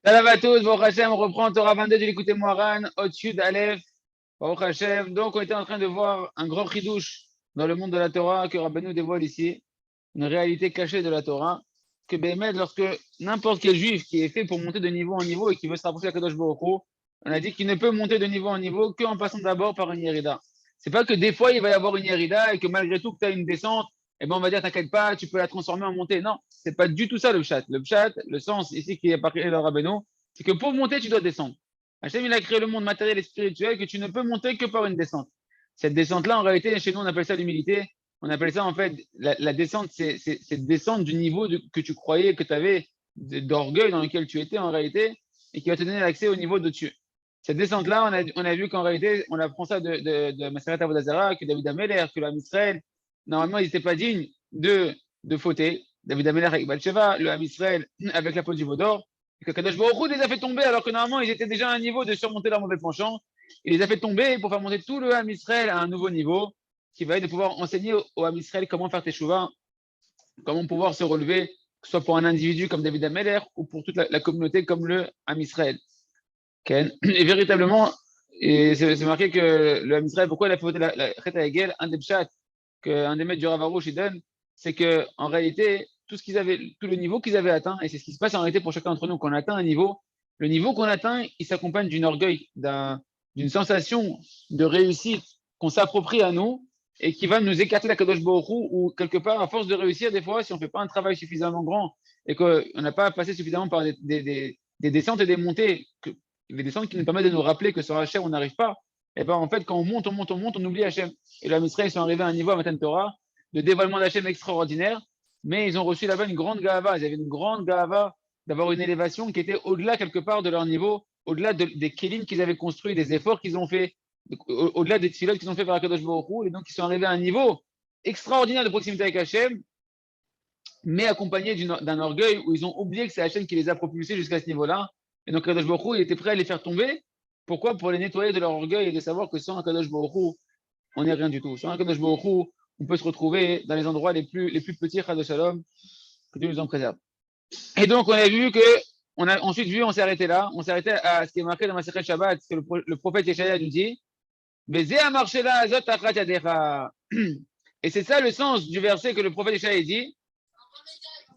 Salam à tous, Baruch Hashem, on reprend Torah 22 de l'écouter Moharan, au-dessus d'Aleph, Baruch Hashem. Donc, on était en train de voir un grand chidouche dans le monde de la Torah que Rabbeinu dévoile ici, une réalité cachée de la Torah, que Béhémet, lorsque n'importe quel juif qui est fait pour monter de niveau en niveau et qui veut se rapprocher de Kadosh Baruch Hu, on a dit qu'il ne peut monter de niveau en niveau qu'en passant d'abord par une Yerida. C'est pas que des fois il va y avoir une Yerida et que malgré tout que tu as une descente, eh ben on va dire t'inquiète pas, tu peux la transformer en montée. Non, c'est pas du tout ça le pshat. Le pshat, le sens ici qui est apparaît dans le Rabbeinu, c'est que pour monter, tu dois descendre. Hachem, il a créé le monde matériel et spirituel que tu ne peux monter que par une descente. Cette descente-là, en réalité, chez nous, on appelle ça l'humilité. On appelle ça, en fait, la descente, c'est descendre du niveau que tu croyais que tu avais d'orgueil dans lequel tu étais en réalité et qui va te donner l'accès au niveau de-dessus. Cette descente-là, on a vu qu'en réalité, on apprend ça de Maseret Avodazara, que David Ameler, que l'Am Israël, normalement, ils n'étaient pas dignes de fauter. David Ameler avec Bathsheba, le Ham Israël avec la peau du veau d'or, et que Kadosh Baruch Hu les a fait tomber alors que normalement, ils étaient déjà à un niveau de surmonter leur mauvais penchant. Il les a fait tomber pour faire monter tout le Ham Israël à un nouveau niveau, qui va être de pouvoir enseigner au Ham Israël comment faire teshuva, comment pouvoir se relever, que ce soit pour un individu comme David Ameler ou pour toute la communauté comme le Ham Israël. Et véritablement, c'est marqué que le Ham Israël, pourquoi il a fait voter la Chet Hegel, un des pshat, qu'un des maîtres du Rav Arush il donne, c'est qu'en réalité, tout le niveau qu'ils avaient atteint, et c'est ce qui se passe en réalité pour chacun d'entre nous, qu'on atteint un niveau, le niveau qu'on atteint, il s'accompagne d'une orgueil, d'une sensation de réussite qu'on s'approprie à nous et qui va nous écarter la Kadosh Baruch Hu, ou quelque part, à force de réussir, des fois, si on ne fait pas un travail suffisamment grand et qu'on n'a pas passé suffisamment par des descentes et des montées, les descentes qui nous permettent de nous rappeler que sur Hachem, on n'arrive pas, et bien en fait, quand on monte, on oublie Hachem. Et les Israël sont arrivés à un niveau à Matan Torah de dévoilement d'Hachem extraordinaire, mais ils ont reçu là-bas une grande gava. Ils avaient une grande gava d'avoir une élévation qui était au-delà quelque part de leur niveau, au-delà des kélim qu'ils avaient construits, des efforts qu'ils ont fait, au-delà des tfilotes qu'ils ont fait par Akadosh Baruch Hu, et donc ils sont arrivés à un niveau extraordinaire de proximité avec Hachem, mais accompagné d'un orgueil où ils ont oublié que c'est Hachem qui les a propulsés jusqu'à ce niveau-là. Et donc Akadosh Baruch Hu, il était prêt à les faire tomber. Pourquoi? Pour les nettoyer de leur orgueil et de savoir que sans Akadosh Baruch Hu, on n'est rien du tout. Sans Akadosh Baruch Hu, on peut se retrouver dans les endroits les plus petits, Chad Shalom, que Dieu nous en préserve. Et donc, on a vu que, on s'est arrêté là, on s'est arrêté à ce qui est marqué dans ma Masechet Shabbat, ce que le prophète Yeshaya nous dit. Et c'est ça le sens du verset que le prophète Yeshaya dit.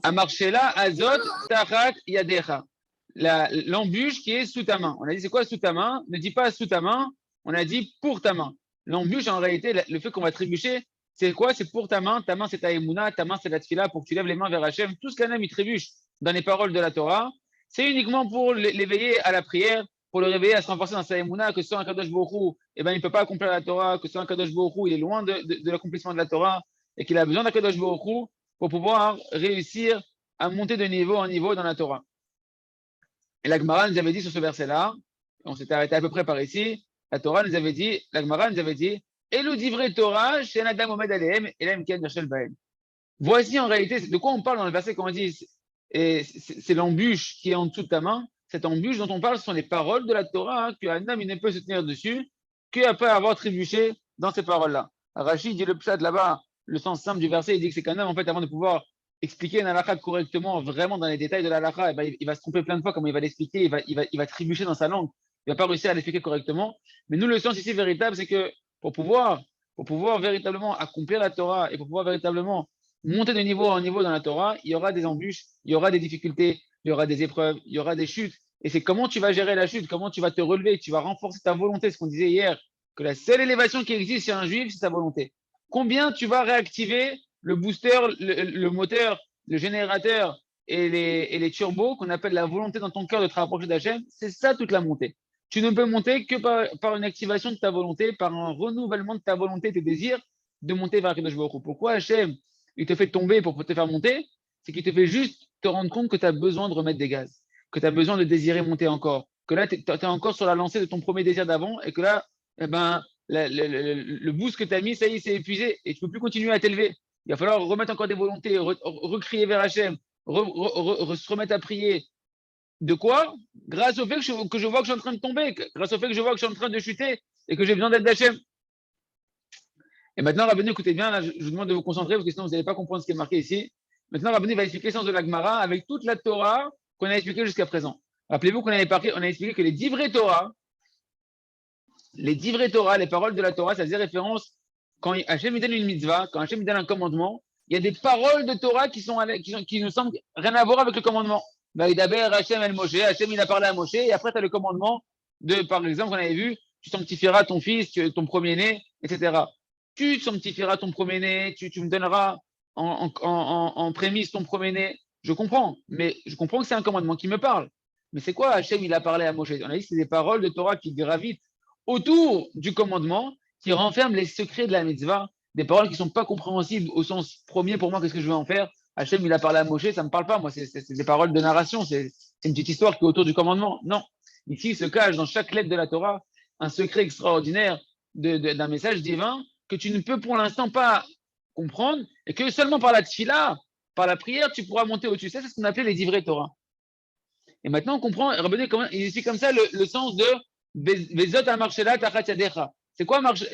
Amarshela azot tachat yadecha. L'embûche qui est sous ta main. On a dit, c'est quoi sous ta main? Ne dis pas sous ta main, on a dit pour ta main. L'embûche, en réalité, le fait qu'on va trébucher, c'est quoi? C'est pour ta main c'est ta émouna, ta main c'est la tfila, pour que tu lèves les mains vers Hachem. Tout ce qu'un homme il trébuche dans les paroles de la Torah, c'est uniquement pour l'éveiller à la prière, pour le réveiller à se renforcer dans sa émouna, que sans un Kadosh Baruch Hu, eh ben, il ne peut pas accomplir la Torah, que sans un Kadosh Baruch Hu, il est loin de l'accomplissement de la Torah, et qu'il a besoin d'un Kadosh Baruch Hu pour pouvoir réussir à monter de niveau en niveau dans la Torah. Et la Gemara nous avait dit sur ce verset-là, on s'était arrêté à peu près par ici, la Torah nous avait dit, la Gemara nous avait dit, Elu divrei Torah, chez Adam Omed Alehem, Elam Ken Yershel Bahem. Voici en réalité, de quoi on parle dans le verset quand on dit, c'est l'embûche qui est en dessous de ta main. Cette embûche dont on parle, ce sont les paroles de la Torah, hein, qu'un homme il ne peut se tenir dessus qu'après avoir trébuché dans ces paroles-là. Rachid dit le pshat là-bas, le sens simple du verset, il dit que c'est qu'un homme, en fait, avant de pouvoir expliquer une halakha correctement, vraiment dans les détails de la halakha, il va se tromper plein de fois, comme il va l'expliquer, il va trébucher dans sa langue, il ne va pas réussir à l'expliquer correctement. Mais nous, le sens ici véritable, c'est que pour pouvoir véritablement accomplir la Torah et pour pouvoir véritablement monter de niveau en niveau dans la Torah, il y aura des embûches, il y aura des difficultés, il y aura des épreuves, il y aura des chutes. Et c'est comment tu vas gérer la chute, comment tu vas te relever, tu vas renforcer ta volonté, ce qu'on disait hier, que la seule élévation qui existe chez un juif, c'est sa volonté. Combien tu vas réactiver le booster, le moteur, le générateur et les turbos qu'on appelle la volonté dans ton cœur de te rapprocher d'Hachem, c'est ça toute la montée. Tu ne peux monter que par une activation de ta volonté, par un renouvellement de ta volonté, tes désirs, de monter vers Kadosh Baruch Hu. Pourquoi Hachem, il te fait tomber pour te faire monter? C'est qu'il te fait juste te rendre compte que tu as besoin de remettre des gaz, que tu as besoin de désirer monter encore, que là, tu es encore sur la lancée de ton premier désir d'avant et que là, eh ben, le boost que tu as mis, ça y est, c'est épuisé et tu ne peux plus continuer à t'élever. Il va falloir remettre encore des volontés, recrier vers Hachem, se remettre à prier. De quoi? Grâce au fait que je vois que je suis en train de tomber, grâce au fait que je vois que je suis en train de chuter et que j'ai besoin d'aide d'Hachem. Et maintenant, Rabbeinu, écoutez bien, là, je vous demande de vous concentrer parce que sinon vous n'allez pas comprendre ce qui est marqué ici. Maintenant, Rabbeinu va expliquer le sens de la Gemara avec toute la Torah qu'on a expliquée jusqu'à présent. Rappelez-vous qu'on on a expliqué que les divrei Torah, les paroles de la Torah, ça faisait référence quand Hachem lui donne une mitzvah, quand Hachem lui donne un commandement, il y a des paroles de Torah qui ne semblent rien à voir avec le commandement. Vaïdaber Hachem el Moshe, Hachem il a parlé à Moshe, et après tu as le commandement de, par exemple, on avait vu, tu sanctifieras ton fils, ton premier-né, etc. Tu sanctifieras ton premier-né, tu me donneras en prémisse ton premier-né. Je comprends, mais je comprends que c'est un commandement qui me parle. Mais c'est quoi Hachem il a parlé à Moshe? On a dit que c'est des paroles de Torah qui gravitent autour du commandement, qui renferment les secrets de la mitzvah, des paroles qui ne sont pas compréhensibles au sens premier pour moi, qu'est-ce que je vais en faire? Hachem, il a parlé à Moshe, ça ne me parle pas, moi, c'est des paroles de narration, c'est une petite histoire qui est autour du commandement. Non, ici, il se cache dans chaque lettre de la Torah un secret extraordinaire d'un message divin que tu ne peux pour l'instant pas comprendre et que seulement par la tfila, par la prière, tu pourras monter au-dessus. Ça, c'est ce qu'on appelle les divrei Torah. Et maintenant, on comprend, il explique comme ça le sens de Vezot amarshela tachat yadecha. C'est quoi marche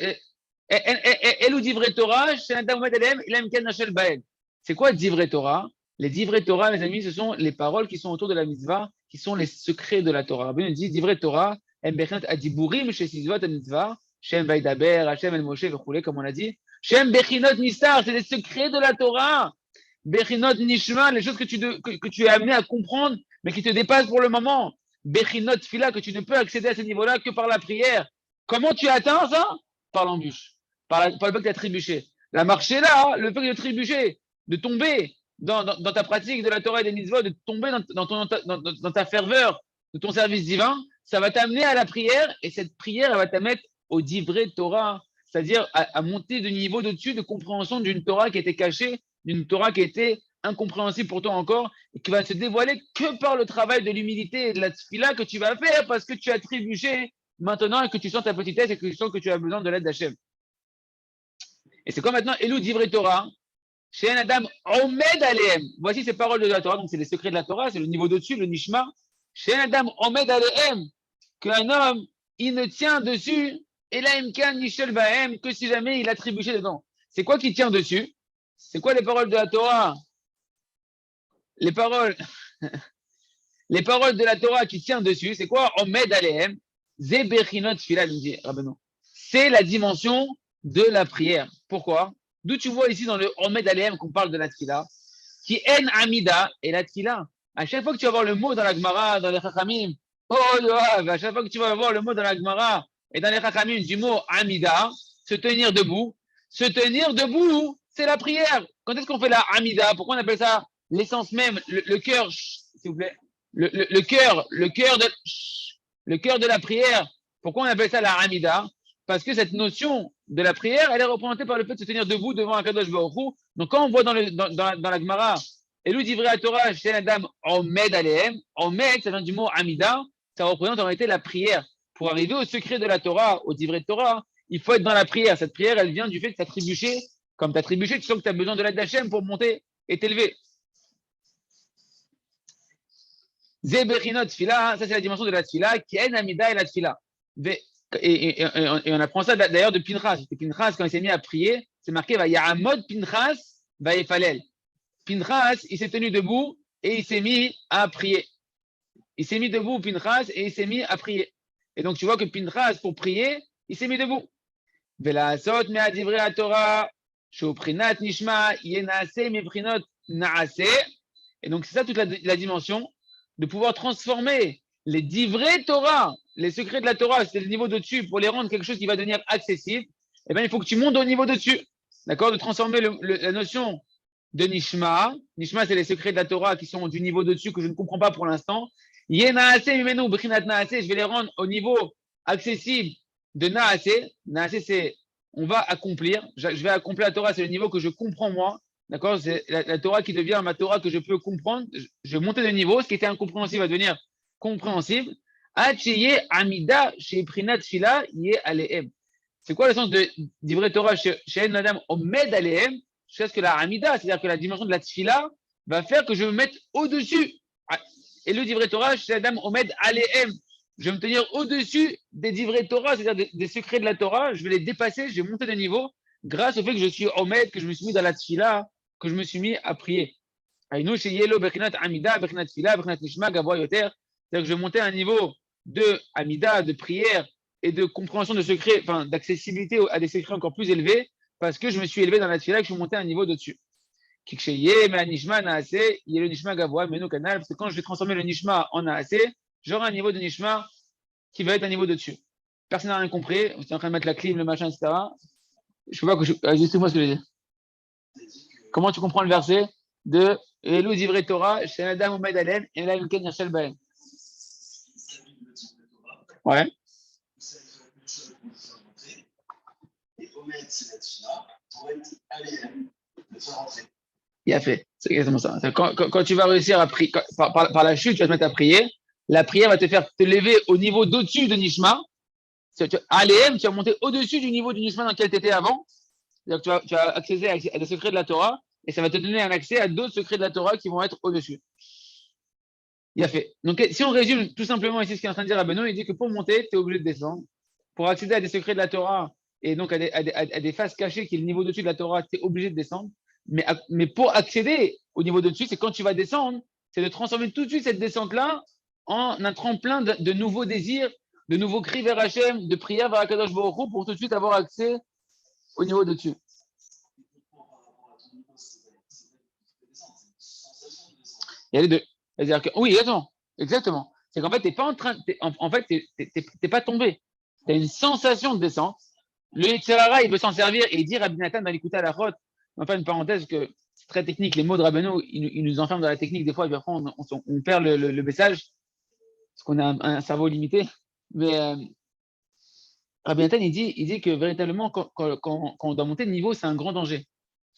Elou divrei Torah, shenadam omed alehem, ilam ken nashel bael. C'est quoi divrei Torah? Les divrei Torah, mes amis, ce sont les paroles qui sont autour de la mitzvah, qui sont les secrets de la Torah. Rabbi nous dit divrei Torah, em bechinat adiburim shesizvat mitzvah, shem vaidaber, Hashem el Moshe, vechule, comme on l'a dit. Shem bechinot nistar, c'est les secrets de la Torah. Bechinot nishma, les choses que tu es amené à comprendre, mais qui te dépassent pour le moment. Bechinot fila, que tu ne peux accéder à ce niveau-là que par la prière. Comment tu atteins ça? Par l'embûche, par le fait que tu as trébuché. La marche est là, le fait de trébucher, de tomber dans ta pratique de la Torah et des mitzvot, de tomber dans ta ferveur de ton service divin, ça va t'amener à la prière, et cette prière, elle va t'amener au divrei Torah, c'est-à-dire à monter de niveau au-dessus de compréhension d'une Torah qui était cachée, d'une Torah qui était incompréhensible pour toi encore, et qui va se dévoiler que par le travail de l'humilité et de la tfila que tu vas faire parce que tu as trébuché maintenant et que tu sens ta petitesse et que tu sens que tu as besoin de l'aide d'Hachem. Et c'est quoi maintenant Elou divrei Torah, chez un Adam Omed Alehem. Voici ces paroles de la Torah, donc c'est les secrets de la Torah, c'est le niveau d'au-dessus, le Nishma. Chez un Adam Omed Alehem, qu'un homme, il ne tient dessus, et là, Imkan Nishel Bahem, que si jamais il a trébuché dedans. C'est quoi qui tient dessus? C'est quoi les paroles de la Torah? Les paroles de la Torah qui tient dessus, c'est quoi? Omed Alehem, Zebechinot Fila, dit Rabbeinu. C'est la dimension de la prière. Pourquoi? D'où tu vois ici dans le Omed Alehem qu'on parle de la Tfila, qui en Amida et la Tfila. À chaque fois que tu vas voir le mot dans la Gemara, dans les Chachamim, oh Yoav, à chaque fois que tu vas voir le mot dans la Gemara et dans les Chachamim du mot Amida, se tenir debout, c'est la prière. Quand est-ce qu'on fait la Amida? Pourquoi on appelle ça l'essence même, le cœur, s'il vous plaît, le cœur de la prière? Pourquoi on appelle ça la Amida? Parce que cette notion de la prière, elle est représentée par le fait de se tenir debout devant un Kadosh Baruch Hu. Donc, quand on voit dans la Gemara, Elou divrei Torah, chez Adam, Omed Alehem, Omed, ça vient du mot Amida, ça représente en réalité la prière. Pour arriver au secret de la Torah, au divrei Torah, il faut être dans la prière. Cette prière, elle vient du fait que tu as trébuché. Comme tu as trébuché, tu sens que tu as besoin de l'aide d'Hachem pour monter et t'élever. Zebechinot Tfila, ça c'est la dimension de la Tfila, qui est Amida et la Tfila. Et on apprend ça d'ailleurs de Pinchas. Pinchas, quand il s'est mis à prier, c'est marqué Vayamod Pinchas Vayefalel. Pinchas, il s'est tenu debout et il s'est mis à prier. Il s'est mis debout, Pinchas, et il s'est mis à prier. Et donc tu vois que Pinchas, pour prier, il s'est mis debout. Velasot me'ad divrei Torah, shoprinat nishma, yenaase meprinot naase. Et donc c'est ça toute la dimension de pouvoir transformer les divrei Torah, les secrets de la Torah, c'est le niveau de-dessus, pour les rendre quelque chose qui va devenir accessible, eh bien, il faut que tu montes au niveau de-dessus. D'accord? De transformer la notion de Nishma. Nishma, c'est les secrets de la Torah qui sont du niveau de-dessus que je ne comprends pas pour l'instant. Yenaase mimenu brinat naase, je vais les rendre au niveau accessible de Naase. Naase, c'est on va accomplir. Je vais accomplir la Torah, c'est le niveau que je comprends moi. D'accord? C'est la Torah qui devient ma Torah que je peux comprendre. Je vais monter de niveau. Ce qui était incompréhensible va devenir compréhensible. Amida chez Prinat Fila yé alehem. C'est quoi le sens de divrei Torah chez Nadam Omed alehem? Jusqu'à ce que la Amida, c'est-à-dire que la dimension de la Tfila, va faire que je me mette au-dessus. Et le divrei Torah chez Nadam Omed alehem. Je vais me tenir au-dessus des divrei Torah, c'est-à-dire des secrets de la Torah. Je vais les dépasser, je vais monter de niveau grâce au fait que je suis Omed, que je me suis mis dans la Tfila, que je me suis mis à prier. Aïnou chez Yelo Bechinat Amida, Bechinat Tfila, Bechinat Nishma, Gavoa Yoter. C'est-à-dire que je montais à un niveau de Amida, de prière et de compréhension de secrets, enfin d'accessibilité à des secrets encore plus élevés, parce que je me suis élevé dans la tefila et que je suis monté à un niveau de-dessus. Kiksheye, mais Nishma, Naase, il y a le Nishma Gavoa, Meno Kanal, parce que quand je vais transformer le Nishma en Naase, j'aurai un niveau de Nishma qui va être un niveau de-dessus. Personne n'a rien compris, vous êtes en train de mettre la clim, le machin, etc. Je ne sais pas que je. Juste moi ce que je dis. Comment tu comprends le verset de Elou Divrei Torah, Shenadam Omed Alem, et là, Ken Yachel Baem. Ouais. Il a fait. C'est exactement ça. Quand tu vas réussir à prier, par la chute, tu vas te mettre à prier. La prière va te faire te lever au niveau d'au-dessus de Nishma. À l'EM, tu vas monter au-dessus du niveau du Nishma dans lequel tu étais avant. Donc, tu vas accéder à des secrets de la Torah et ça va te donner un accès à d'autres secrets de la Torah qui vont être au-dessus. Il a fait. Donc, si on résume tout simplement ici ce qu'il est en train de dire à Benoît, il dit que pour monter, tu es obligé de descendre. Pour accéder à des secrets de la Torah et donc à des phases cachées qui est le niveau au-dessus de la Torah, tu es obligé de descendre. Mais pour accéder au niveau de-dessus, c'est quand tu vas descendre, c'est de transformer tout de suite cette descente-là en un tremplin de nouveaux désirs, de nouveaux cris vers Hachem, de prières vers Akadosh Baruch Hu pour tout de suite avoir accès au niveau de-dessus. Il y a les deux. C'est-à-dire que, oui, exactement. C'est qu'en fait, tu n'es pas en train, en fait, t'es pas tombé. Tu as une sensation de descente. Le Yitzhara, il veut s'en servir et dire à Binatan d'aller écouter à la rote. Enfin, une parenthèse que c'est très technique. Les mots de Rabbeinu, ils nous enferment dans la technique des fois, et puis après, on perd le message parce qu'on a un cerveau limité. Mais Rabbi Nathan, il dit que véritablement, quand on doit monter de niveau, c'est un grand danger.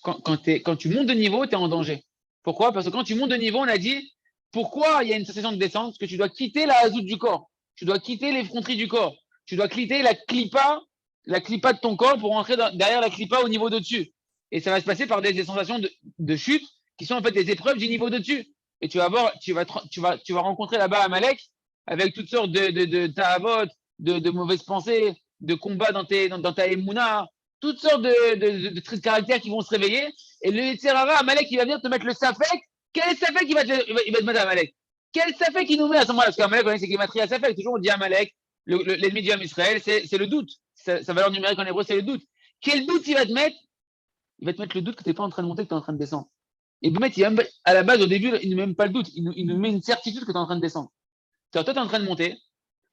Quand tu montes de niveau, tu es en danger. Pourquoi? Parce que quand tu montes de niveau, on a dit, pourquoi il y a une sensation de descente? Parce que tu dois quitter la hazout du corps. Tu dois quitter l'effronterie du corps. Tu dois quitter la clipa de ton corps pour rentrer derrière la clipa au niveau de-dessus. Et ça va se passer par des sensations de chute qui sont en fait des épreuves du niveau de-dessus. Et tu vas rencontrer là-bas Amalek avec toutes sortes de ta'avot, de mauvaises pensées, de combats dans ta émouna, toutes sortes de traits de caractère qui vont se réveiller. Et le Yetzirara, Amalek, il va venir te mettre le Safek. Quel Safek il va te mettre Amalek? Quel Safek il nous met à ce moment-là? Parce qu'Amalek, on sait c'est Gematria Safek. Toujours on dit Amalek, l'ennemi du Ham Israël, c'est le doute. Sa valeur numérique en hébreu, c'est le doute. Quel doute il va te mettre? Il va te mettre le doute que tu n'es pas en train de monter, que tu es en train de descendre. Et à la base, au début, il ne met même pas le doute. Il nous met une certitude que tu es en train de descendre. C'est-à-dire, toi, tu es en train de monter.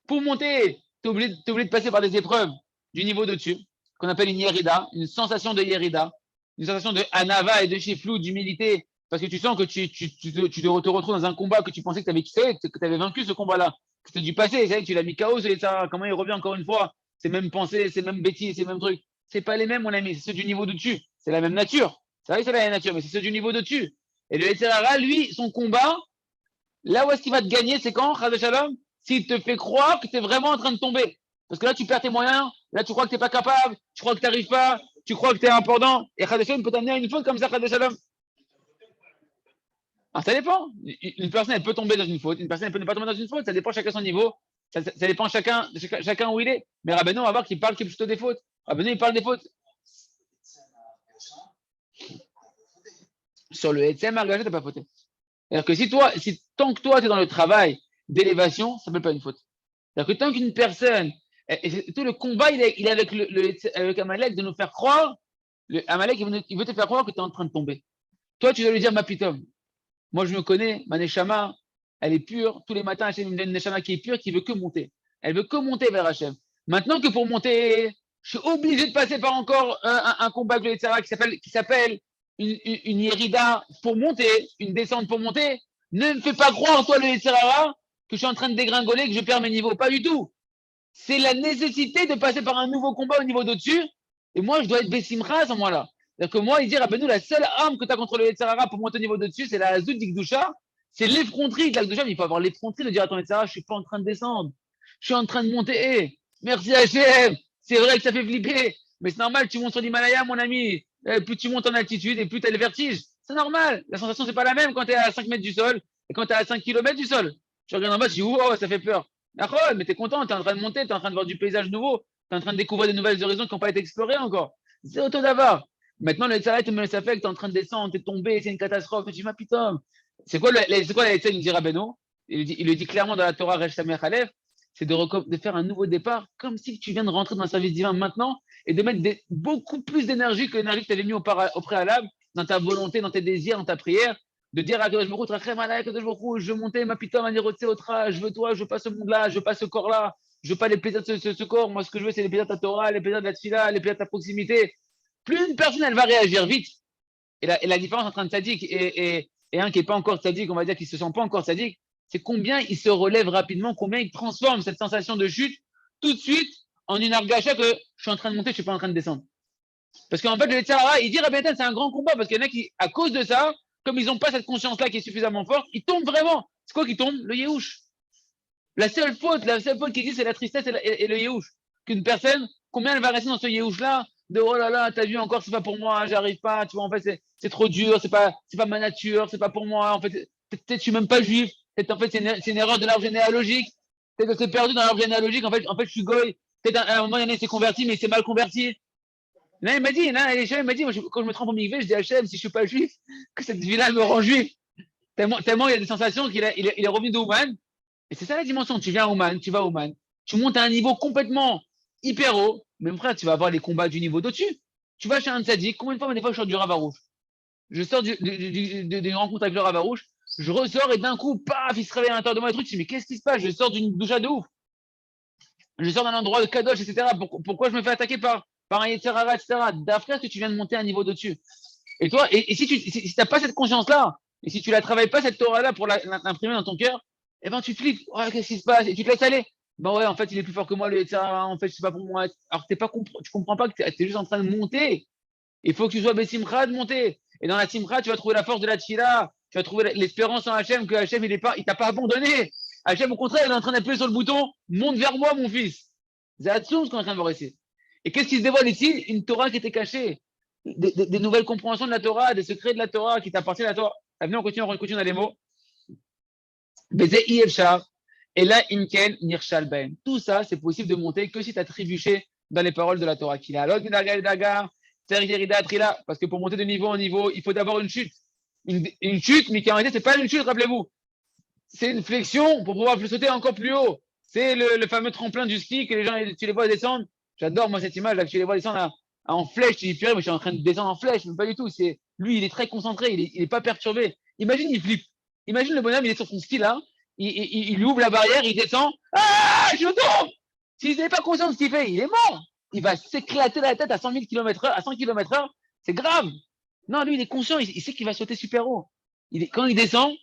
Pour monter, tu es obligé de passer par des épreuves du niveau de-dessus, qu'on appelle une yerida, une sensation de yerida, une sensation de anava et de chiflou, d'humilité, parce que tu sens que tu te retrouves dans un combat que tu pensais que tu avais quitté, que tu avais vaincu ce combat-là, que c'était du passé, c'est que tu l'as mis KO, comment il revient encore une fois, ces mêmes pensées, ces mêmes bêtises, ces mêmes trucs. C'est pas les mêmes, mon ami, c'est ceux du niveau de-dessus. C'est la même nature. C'est vrai que c'est la même nature, mais c'est ceux du niveau de-dessus. Et le Yetzirara, lui, son combat, là où est-ce qu'il va te gagner, c'est quand, Chaz Shalom, s'il te fait croire que tu es vraiment en train de tomber. Parce que là, tu perds tes moyens, là, tu crois que tu n'es pas capable, tu crois que tu n'arrives pas, tu crois que tu es important. Et Chaz Shalom peut t'amener à une faute comme ça, Chaz Shalom. Alors, ça dépend. Une personne, elle peut tomber dans une faute, une personne, elle peut ne pas tomber dans une faute. Ça dépend chacun son niveau. Ça dépend chacun où il est. Mais Rabbeinu, on va voir qu'il parle plutôt des fautes. Rabbeinu, il parle des fautes. Sur le Etzem Argaché, tu n'as pas fauté. C'est-à-dire que tant que toi, tu es dans le travail d'élévation, ça ne s'appelle pas une faute. C'est-à-dire que tant qu'une personne, et tout le combat, il est avec Amalek de nous faire croire, Amalek, il veut te faire croire que tu es en train de tomber. Toi, tu dois lui dire, ma pitom, moi je me connais, ma neshama, elle est pure. Tous les matins, Hachem me donne une neshama qui est pure, qui veut que monter. Elle veut que monter vers Hachem. Maintenant que pour monter, je suis obligé de passer par encore un combat avec le Yetzirah qui s'appelle une Yerida pour monter, une descente pour monter. Ne me fais pas croire, toi, le Yetzirah, que je suis en train de dégringoler, que je perds mes niveaux. Pas du tout. C'est la nécessité de passer par un nouveau combat au niveau d'au-dessus. Et moi, je dois être Bessimcha à ce moment-là. C'est-à-dire que moi, il dit, Rabbeinu, la seule arme que tu as contre le Yetzirah pour monter au niveau d'au-dessus, c'est la Hazout d'Ikdusha. C'est l'effronterie de l'Ikdusha. Mais il faut avoir l'effronterie de dire à ton Yetzirah, je suis pas en train de descendre. Je suis en train de monter. Merci HM. C'est vrai que ça fait flipper. Mais c'est normal, tu montes sur l'Himalaya, mon ami. Plus tu montes en altitude et plus tu as le vertige. C'est normal. La sensation, c'est pas la même quand tu es à 5 mètres du sol et quand tu es à 5 km du sol. Tu regardes en bas, tu dis, wow, ça fait peur. D'accord, mais tu es content, tu es en train de monter, tu es en train de voir du paysage nouveau, tu es en train de découvrir de nouvelles horizons qui n'ont pas été explorées encore. C'est auto d'avoir. Maintenant, le Tzara, tu me fait que tu es en train de descendre, tu es tombé, c'est une catastrophe. Tu dis, ma putain, c'est quoi la scène, il dit Rabbeinu? il le dit clairement dans la Torah, Resh Sameach Aleph, c'est de faire un nouveau départ, comme si tu viens de rentrer dans un service divin maintenant, et de mettre beaucoup plus d'énergie que l'énergie que tu avais mis au préalable, dans ta volonté, dans tes désirs, dans ta prière, de dire à Kadosh Baruch Hu, Trachem Alay, Kadosh Baruch Hu, je veux monter ma pitom, Otra, je veux toi, je veux pas ce monde-là, je veux pas ce corps-là, je veux pas les plaisirs de ce corps, moi ce que je veux c'est les plaisirs de ta Torah, les plaisirs de la Tfila, les plaisirs de ta proximité. Plus une personne elle va réagir vite, et la différence entre un tzaddik et un qui n'est pas encore tzaddik, on va dire qui ne se sent pas encore tzaddik, c'est combien il se relève rapidement, combien il transforme cette sensation de chute tout de suite en une argacha que je suis en train de monter, je ne suis pas en train de descendre. Parce qu'en fait, le Tzara, il dit Rabbi Nathan, c'est un grand combat, parce qu'il y en a qui, à cause de ça, comme ils n'ont pas cette conscience-là qui est suffisamment forte, ils tombent vraiment. C'est quoi qui tombe? Le Yéhouch. La seule faute qui existe, c'est la tristesse et le Yéhouch. Qu'une personne, combien elle va rester dans ce Yéhouch-là de oh là là, t'as vu encore, c'est pas pour moi, j'arrive pas, tu vois, en fait, c'est trop dur, c'est pas ma nature, c'est pas pour moi, en fait, peut-être je suis même pas juif, peut-être en fait, c'est une erreur de l'arbre généalogique, peut-être que c'est perdu dans l'arbre généalogique, en fait, je suis goy, peut-être à un moment donné, il s'est converti, mais il s'est mal converti. Là, il m'a dit, là, il m'a dit, moi, quand je me trompe au mikvé, je dis à Hachem, si je suis pas juif, que cette vie-là me rend juif. Tellement il y a des sensations qu'il est revenu de Ouman. Et c'est ça la dimension. Tu viens à Ouman, tu vas à Ouman, tu montes à un niveau complètement hyper haut. Même frère, tu vas avoir les combats du niveau d'au-dessus. Tu vas chez un tzaddik. Combien de fois, des fois, je sors du Ravarouche. Je sors d'une rencontre avec le Ravarouche. Je ressors et d'un coup, paf, il se réveille à l'intérieur de moi. Et truc, je dis, mais qu'est-ce qui se passe? Je sors d'une doucha de ouf. Je sors d'un endroit de kadosh, etc. Pourquoi je me fais attaquer par un Yetzirah, etc. D'après que tu viens de monter à un niveau d'au-dessus. Et toi, si tu n'as pas cette conscience-là, et si tu la travailles pas, cette Torah-là, pour l'imprimer dans ton cœur, eh ben, tu flippes. Oh, qu'est-ce qui se passe? Et tu te laisses aller. Ben ouais, en fait, il est plus fort que moi, le Yetzirah. En fait, c'est pas pour moi. Alors, tu comprends pas que tu es juste en train de monter. Il faut que tu sois Bessimcha de monter. Et dans la Simcha, tu vas trouver la force de la Tchila. Tu vas trouver l'espérance en Hachem, que Hachem, il t'a pas abandonné. Hachem, au contraire, il est en train d'appuyer sur le bouton. Monte vers moi, mon fils. C'est Hatsoum ce qu'on est en train de voir ici. Et qu'est-ce qui se dévoile ici? Une Torah qui était cachée. Des nouvelles compréhensions de la Torah, des secrets de la Torah qui t'appartiennent à toi. Venez, on continue dans les mots. Et là, Imken, Nirshal Ben. Tout ça, c'est possible de monter que si tu as trébuché dans les paroles de la Torah. Parce que pour monter de niveau en niveau, il faut d'abord une chute. Une chute, mais qui en réalité, ce n'est pas une chute, rappelez-vous. C'est une flexion pour pouvoir sauter encore plus haut. C'est le fameux tremplin du ski que les gens, tu les vois descendre. J'adore, moi, cette image là, que tu les vois descendre en flèche. Tu dis, purée, mais je suis en train de descendre en flèche. Mais pas du tout. Lui, il est très concentré. Il est pas perturbé. Imagine, il flippe. Imagine le bonhomme, il est sur son ski là. Il ouvre la barrière, il descend. Ah, je tombe! S'il n'est pas conscient de ce qu'il fait, il est mort. Il va s'éclater la tête à 100 000 km/h, à 100 km/h. C'est grave. Non, lui, il est conscient. Il sait qu'il va sauter super haut. Quand il descend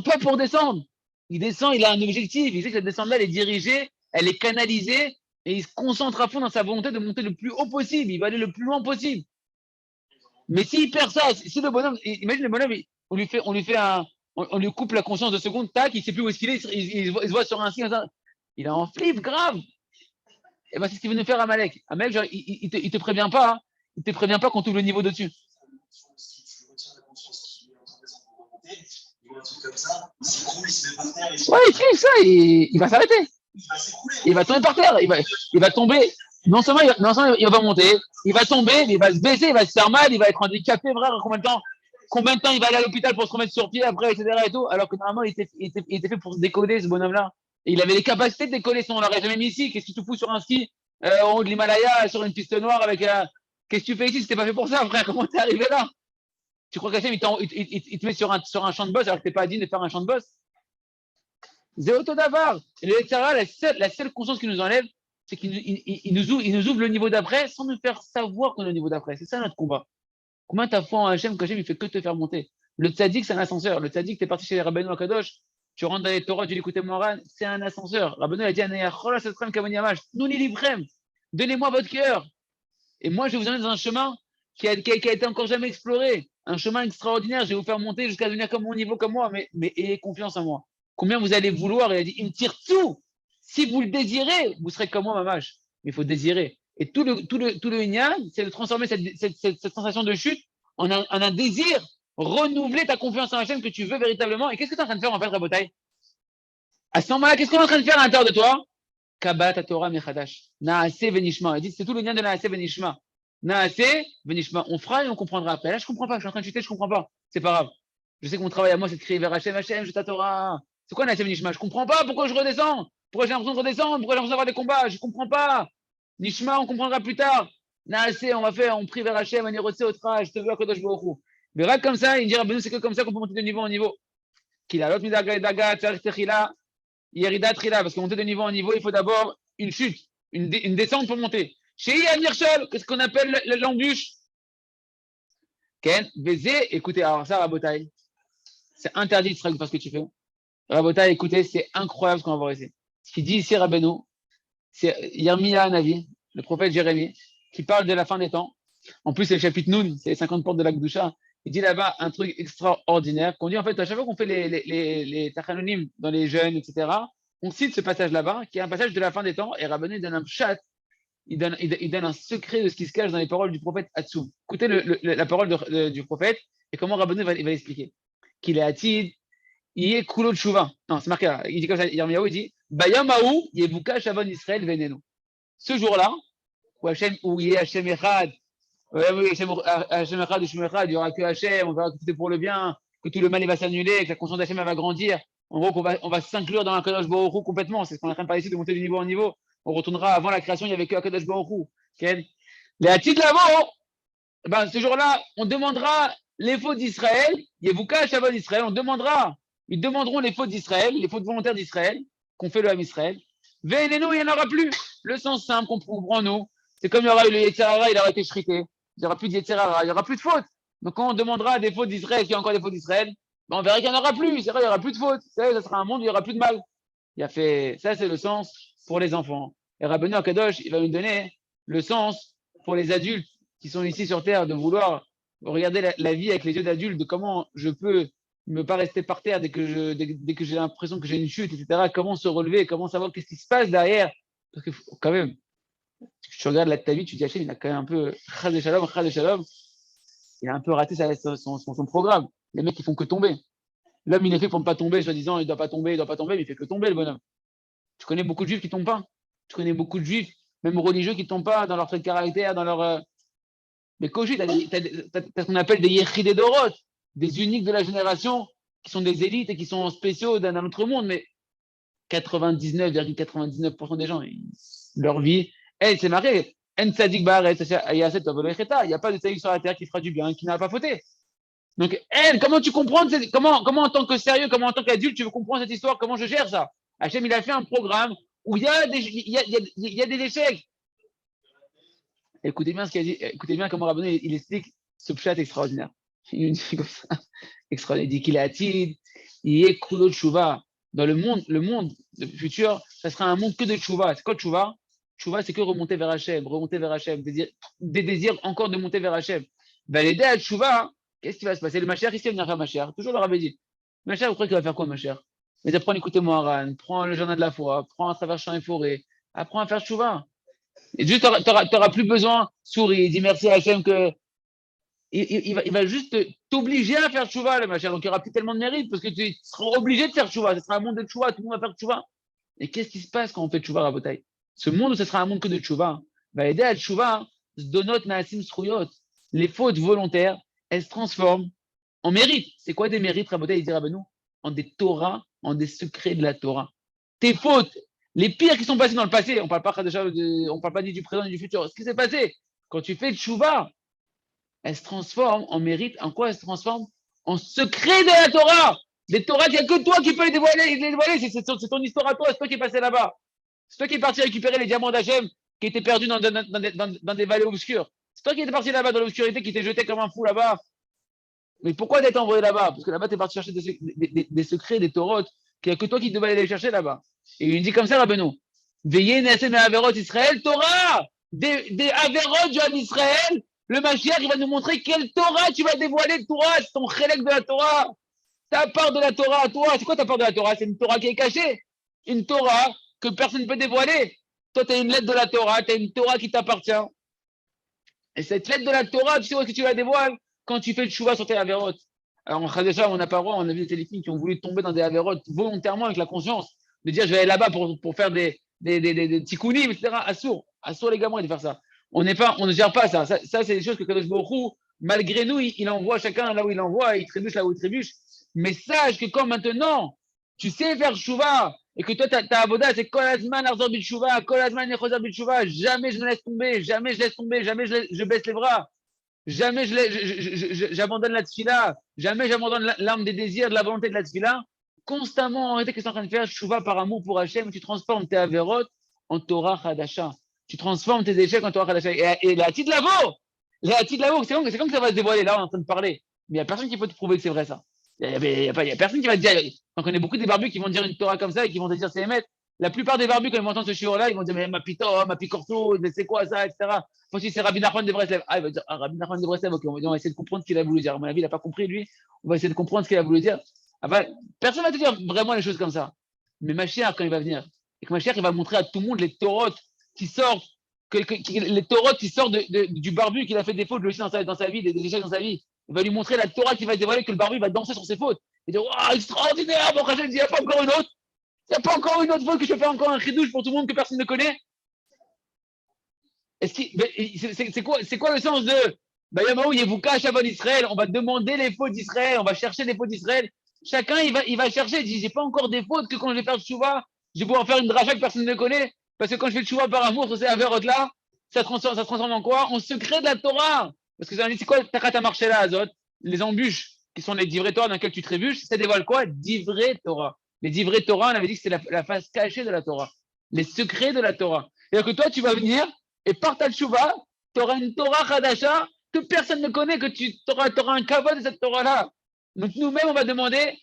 pas pour descendre. Il descend, il a un objectif. Il sait que cette descente-là, elle est dirigée, elle est canalisée, et il se concentre à fond dans sa volonté de monter le plus haut possible. Il va aller le plus loin possible. Mais s'il perd ça, si le bonhomme, imagine le bonhomme, on lui coupe la conscience de seconde, tac, il sait plus où est-ce qu'il est, il se voit sur un site, il est en flip grave. Et ben c'est ce qu'il veut nous faire Amalek. Amalek, genre, il te prévient pas, hein. Il te prévient pas qu'on ouvre le niveau dessus. Ouais, il fait ça, il va s'arrêter. Il va tomber par terre. Il va tomber. Non seulement il va monter, il va tomber, il va se baisser, il va se faire mal, il va être handicapé, frère. Combien de temps il va aller à l'hôpital pour se remettre sur pied après, etc. Et tout, alors que normalement, il était fait pour se décoller, ce bonhomme-là. Et il avait les capacités de décoller, sinon on l'aurait jamais mis ici. Qu'est-ce que tu fous sur un ski en haut de l'Himalaya, sur une piste noire avec. Qu'est-ce que tu fais ici? C'était pas fait pour ça, frère. Comment t'es arrivé là? Tu crois qu'Hachem, il te met sur un champ de boss alors que t'es pas digne de faire un champ de boss? C'est autodavar. Et le Yetzirah, la seule conscience qu'il nous enlève, c'est qu'il nous ouvre le niveau d'après sans nous faire savoir qu'on est au niveau d'après. C'est ça notre combat. Combien t'as foi en Hachem qu'Hachem il fait que te faire monter? Le tzaddik, c'est un ascenseur. Le tzaddik, t'es parti chez les Rabbeinu Akadosh, tu rentres dans les Torah, tu l'écoutes Moran, c'est un ascenseur. Rabbeinu a dit donnez-moi votre cœur. Et moi, je vais vous emmener dans un chemin qui a été encore jamais exploré. Un chemin extraordinaire. Je vais vous faire monter jusqu'à devenir comme mon niveau, comme moi, mais ayez confiance en moi. Combien vous allez vouloir? Il a dit, il me tire tout. Si vous le désirez, vous serez comme moi, mamache. Mais il faut désirer. Et tout le ignan, c'est de transformer cette sensation de chute en un désir, renouveler ta confiance en la chaîne que tu veux véritablement. Et qu'est-ce que tu es en train de faire en fait, Rabotai? À ce moment-là, qu'est-ce qu'on est en train de faire à l'intérieur de toi? Kabbalat Torah Mechadash. Naase Venishma. Il dit, c'est tout le lien de Naase Venishma. Naase Venishma. On fera et on comprendra après. Là, je comprends pas. Je suis en train de chuter, je comprends pas. C'est pas grave. Je sais que mon travail à moi, c'est de crier vers Hachem, Hachem, je ta Torah. C'est quoi Naasem Nishma? Je comprends pas pourquoi je redescends. Pourquoi j'ai l'impression de redescendre? Pourquoi j'ai l'impression d'avoir des combats? Je comprends pas. Nishma, on comprendra plus tard. Naasé, on prie vers Hachem, on est rossé au tra, je te veux à Kodosh Baruch Hu. Mais là, comme ça, il dira, c'est que comme ça qu'on peut monter de niveau en niveau. Qu'il a l'autre midaga et daga, tcharichila, yerida trila, parce que monter de niveau en niveau, il faut d'abord une chute, une descente pour monter. Chez Yanir Shol, qu'est-ce qu'on appelle l'embûche? Ken, Vézé, écoutez, alors ça, Rabotai, c'est interdit de faire ce que tu fais. Rabotai, écoutez, c'est incroyable ce qu'on va voir ici. Ce qu'il dit ici, Rabbeinu, c'est Yermia Navi, le prophète Jérémie, qui parle de la fin des temps. En plus, c'est le chapitre Noun, c'est les 50 portes de la Gdusha. Il dit là-bas un truc extraordinaire, qu'on dit en fait, à chaque fois qu'on fait les tachanonim dans les jeunes, etc., on cite ce passage là-bas, qui est un passage de la fin des temps, et Rabbeinu donne un chat, il donne un secret de ce qui se cache dans les paroles du prophète Hatsum. Écoutez la parole du prophète, et comment Rabbeinu va l'expliquer. Qu'il est Hatid, il est Kulo Tshuva. Non, c'est marqué là. Il dit comme ça, Yirmiyahu, il dit Bayamaou, Yevuka Shavon Israël Venenu. Ce jour-là, où il est Hachem Echad, Hachem Echad, il n'y aura que Hachem, on verra que tout est pour le bien, que tout le mal il va s'annuler, que la conscience d'Hachem va grandir. En gros, on va s'inclure dans un Kadosh Baruch Hu complètement. C'est ce qu'on est en train de parler ici, de monter de niveau en niveau. On retournera avant la création, il n'y avait que Kadosh Baruch Hu. Okay? Les Hatid là-bas, ben, ce jour-là, on demandera les fautes d'Israël, Yevuka Shavon Israël, ils demanderont les fautes d'Israël, les fautes volontaires d'Israël, qu'on fait le Ham Israël. Vénénou, il n'y en aura plus. Le sens simple qu'on comprend, nous, c'est comme il y aura eu le Yetzirara, il aura été shrité. Il n'y aura plus de Yetzirara, il n'y aura plus de fautes. Donc, quand on demandera des fautes d'Israël, qu'il y a encore des fautes d'Israël, ben, on verra qu'il n'y en aura plus. C'est vrai, il n'y aura plus de fautes. Ça sera un monde où il n'y aura plus de mal. Ça, c'est le sens pour les enfants. Et Rabbeinu Akadosh, il va nous donner le sens pour les adultes qui sont ici sur Terre, de vouloir regarder la vie avec les yeux d'adulte, de comment je peux ne pas rester par terre dès que j'ai l'impression que j'ai une chute, etc. Comment se relever, comment savoir qu'est-ce qui se passe derrière. Parce que quand même, tu regardes là de ta vie, tu te dis, Hachem, il a quand même un peu, Chaz Shalom, il a un peu raté son programme. Les mecs, ils font que tomber. L'homme, il est fait pour ne pas tomber, soi-disant, il ne doit pas tomber, mais il fait que tomber, le bonhomme. Tu connais beaucoup de juifs qui ne tombent pas. Tu connais beaucoup de juifs, même religieux, qui ne tombent pas dans leur trait de caractère, dans leur. Mais Koji, tu as ce qu'on appelle des Yechidé Dorot, des uniques de la génération, qui sont des élites et qui sont spéciaux d'un autre monde, mais 99,99% des gens, leur vie, c'est marré. Il n'y a pas de tzadik sur la terre qui fera du bien, qui n'a pas fauté. Donc, comment tu comprends, comment en tant que sérieux, comment en tant qu'adulte, tu veux comprendre cette histoire, comment je gère ça? Hachem, il a fait un programme où il y a des échecs. Écoutez bien ce qu'il a dit, écoutez bien comment Rabbeinu il explique ce pshat extraordinaire. Il dit comme ça, extraordinaire. Il dit qu'il est Hatid, il est Kulo Tshuva. Dans le monde futur, ça sera un monde que de Tshuva. C'est quoi Tshuva? Tshuva, c'est que remonter vers Hachem, des désirs encore de monter vers Hachem. Ben, l'aider à Tshuva, qu'est-ce qui va se passer? Le Mashiach, ici, il vient faire Mashiach. Toujours le Rabbi dit. Mashiach, vous croyez qu'il va faire quoi, Mashiach? Mais apprends à écouter Moharan, prends le journal de la foi, prends à travers champs et forêts, apprends à faire Tshuva. Et juste, tu n'auras plus besoin, souris, dis merci à Hachem que. Il va juste t'obliger à faire Tshuva, le Mashiach. Donc, il n'y aura plus tellement de mérite parce que tu seras obligé de faire Tshuva. Ce sera un monde de Tshuva, tout le monde va faire Tshuva. Et qu'est-ce qui se passe quand on fait Tshuva, Rabotai? Ce monde où ce sera un monde que de Tshuva va aider à Tshuva, Zdonot Naasim Sruyot. Les fautes volontaires, elles se transforment en mérite. C'est quoi des mérites, Rabotai? Il dit Rabbeinu, en des Torah, en des secrets de la Torah. Tes fautes, les pires qui sont passés dans le passé, on ne parle pas ni du présent ni du futur. Ce qui s'est passé, quand tu fais Tshuva, elle se transforme en mérite. En quoi elle se transforme? En secret de la Torah. Des Torahs qu'il n'y a que toi qui peux les dévoiler. C'est ton histoire à toi. C'est toi qui es passé là-bas. C'est toi qui es parti récupérer les diamants d'Hachem qui étaient perdus dans des vallées obscures. C'est toi qui es parti là-bas dans l'obscurité, qui t'es jeté comme un fou là-bas. Mais pourquoi d'être envoyé là-bas? Parce que là-bas, tu es parti chercher des secrets, des Torotes, qu'il n'y a que toi qui devais aller les chercher là-bas. Et il dit comme ça, Rabbeinu. Veillez, Nassem et Averot Israël, Torah! Des Averot du Ham Israël. Le Mashiach, il va nous montrer quelle Torah tu vas dévoiler, toi, c'est ton chélek de la Torah. Ta part de la Torah à toi, c'est quoi ta part de la Torah? C'est une Torah qui est cachée. Une Torah que personne ne peut dévoiler. Toi, tu as une lettre de la Torah, tu as une Torah qui t'appartient. Et cette lettre de la Torah, tu sais où est-ce que tu la dévoiles? Quand tu fais le chouva sur tes Averot. Alors, en Khadesha, on n'a pas le droit, on a vu des téléfilms qui ont voulu tomber dans des Averot volontairement avec la conscience, de dire je vais aller là-bas pour faire des tikkunim, etc. Assour les gamins de faire ça. On ne gère pas ça. Ça, c'est des choses que Kadosh Baruch Hu, malgré nous, il envoie chacun là où il envoie, il trébuche là où il trébuche. Mais sache que quand maintenant, tu sais faire chouva, et que toi, ta avoda, c'est kol azman arzor b'tchouva, kol azman nechozar b'tchouva, jamais je me laisse tomber, jamais je laisse tomber, jamais je baisse les bras, jamais j'abandonne la tfila, jamais j'abandonne l'arme des désirs, de la volonté de la tfila. Constamment, en réalité, qu'est-ce que tu es en train de faire? Chouva par amour pour Hachem, tu transformes tes averot en Torah Hadasha. Tu transformes tes échecs en Torah Hadasha. Et la petite lavo, c'est comme que ça va se dévoiler. Là, on est en train de parler. Mais il n'y a personne qui peut te prouver que c'est vrai, ça. Il n'y a personne qui va te dire. On connaît beaucoup des barbus qui vont dire une Torah comme ça et qui vont te dire c'est émettre. La plupart des barbus, quand ils vont entendre ce chiot-là, ils vont dire mais ma pito, ma picorto, c'est quoi ça, etc. Faut aussi c'est Rabbi Nachman de Breslev. Ah, il va dire ah, Rabbi Nachman de Breslev, ok, on va essayer de comprendre ce qu'il a voulu dire. À mon avis, il n'a pas compris, lui. On va essayer de comprendre ce qu'il a voulu dire. Ah bah, personne ne va te dire vraiment les choses comme ça. Mais Mashiach, quand il va venir, et que Mashiach, il va montrer à tout le monde les taurotes qui sortent, les taurotes qui sortent du barbu qu'il a fait des fautes lui aussi dans sa vie, des échecs dans sa vie. Il va lui montrer la Torah qui va dévoiler que le barbu va danser sur ses fautes. Il va dire waouh, extraordinaire, bon, Rachel, il n'y a pas encore une autre. Il n'y a pas encore une autre faute que je fais encore un chidouche pour tout le monde que personne ne connaît. C'est quoi le sens de Bayamaou Yevuka Shabbat Israël? On va demander les fautes d'Israël, on va chercher les fautes d'Israël. Chacun, il va chercher, il dit j'ai pas encore des fautes que quand je vais faire le tchouva, je vais pouvoir faire une dracha que personne ne connaît. Parce que quand je fais le tchouva par amour sur ces avérotes là, ça se transforme en quoi? En secret de la Torah. Parce que ça dit c'est quoi Takat marché là, Azot? Les embûches qui sont les divrei Torah dans lesquelles tu trébuches, ça dévoile quoi? Divrei Torah. Les divrei Torah, on avait dit que c'était la face cachée de la Torah. Les secrets de la Torah. Et que toi, tu vas venir et par ta tchouva, tu auras une Torah Hadasha que personne ne connaît, que tu auras un kavod de cette Torah-là. Donc nous-mêmes, on va demander,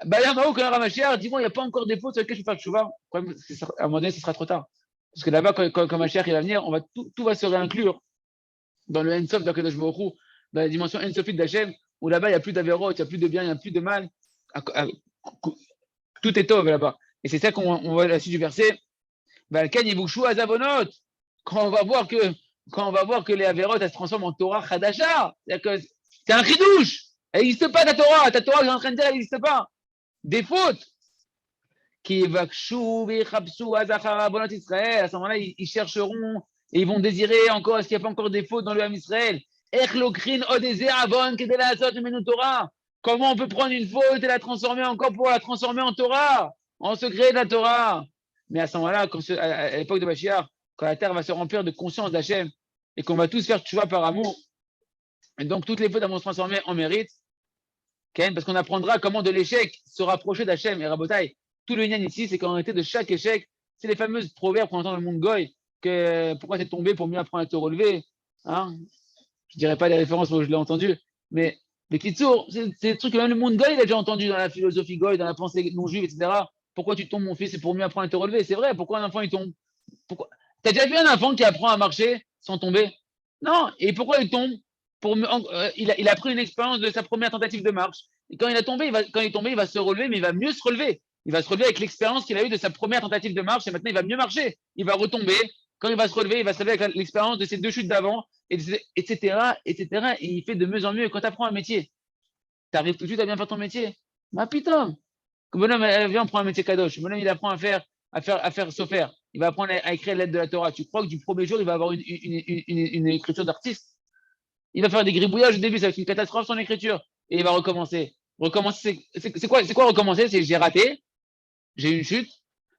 Bayamaou, quand Ramashiach, dis-moi, il n'y a pas encore des fautes sur lesquelles je peux faire tchouva. À un moment donné, ce sera trop tard. Parce que là-bas, quand Mashiach il va venir, tout va se réinclure dans le Ensof d'Akadosh Baruch Hu, dans la dimension Ensofite d'Hachem, où là-bas, il n'y a plus d'avérot, il n'y a plus de bien, il n'y a plus de mal. Tout est tov là-bas. Et c'est ça qu'on voit à la suite du verset. Balkan Yibouchou Azavonot. Quand on va voir que les avérotes, elles se transforment en Torah Hadasha. C'est un chidouche. Elle n'existe pas ta Torah. Ta Torah, je suis en train de dire, elle n'existe pas. Des fautes. Qui Vakshu, Vechabsu, Azachara, Bonat Israël. À ce moment-là, ils chercheront et ils vont désirer encore, est-ce qu'il n'y a pas encore des fautes dans le Ham Israël? Echlokrin, Odeze, Avon, Kedelasot, Menu Torah. Comment on peut prendre une faute et la transformer encore pour la transformer en Torah, en secret de la Torah? Mais à ce moment-là, à l'époque de Mashiach, quand la terre va se remplir de conscience d'Hachem et qu'on va tous faire tchouva par amour, et donc toutes les fautes vont se transformer en mérite, parce qu'on apprendra comment de l'échec se rapprocher d'Hachem. Et Rabotai, tout le lien ici, c'est qu'en réalité de chaque échec, c'est les fameuses proverbes qu'on entend dans le monde goy, que pourquoi t'es tombé pour mieux apprendre à te relever. Hein, je ne dirais pas les références où je l'ai entendu, mais Kitsour, c'est des trucs que même le monde goy il a déjà entendu dans la philosophie goy, dans la pensée non juive, etc. Pourquoi tu tombes, mon fils, c'est pour mieux apprendre à te relever. C'est vrai, pourquoi un enfant il tombe? T'as déjà vu un enfant qui apprend à marcher sans tomber? Non. Et pourquoi il tombe? Il a pris une expérience de sa première tentative de marche. Et quand il est tombé, il va se relever, mais il va mieux se relever. Il va se relever avec l'expérience qu'il a eue de sa première tentative de marche et maintenant il va mieux marcher. Il va retomber. Quand il va se relever avec l'expérience de ses 2 chutes d'avant, etc., etc. Et il fait de mieux en mieux. Quand tu apprends un métier, tu arrives tout de suite à bien faire ton métier. Ma putain! Bonhomme, viens, on prend un métier kadosh. Bonhomme, il apprend à faire sofer. Il va apprendre à écrire l'aide de la Torah. Tu crois que du premier jour, il va avoir une écriture d'artiste? Il va faire des gribouillages au début, ça va être une catastrophe son écriture. Et il va recommencer. C'est quoi recommencer? C'est j'ai raté, j'ai une chute,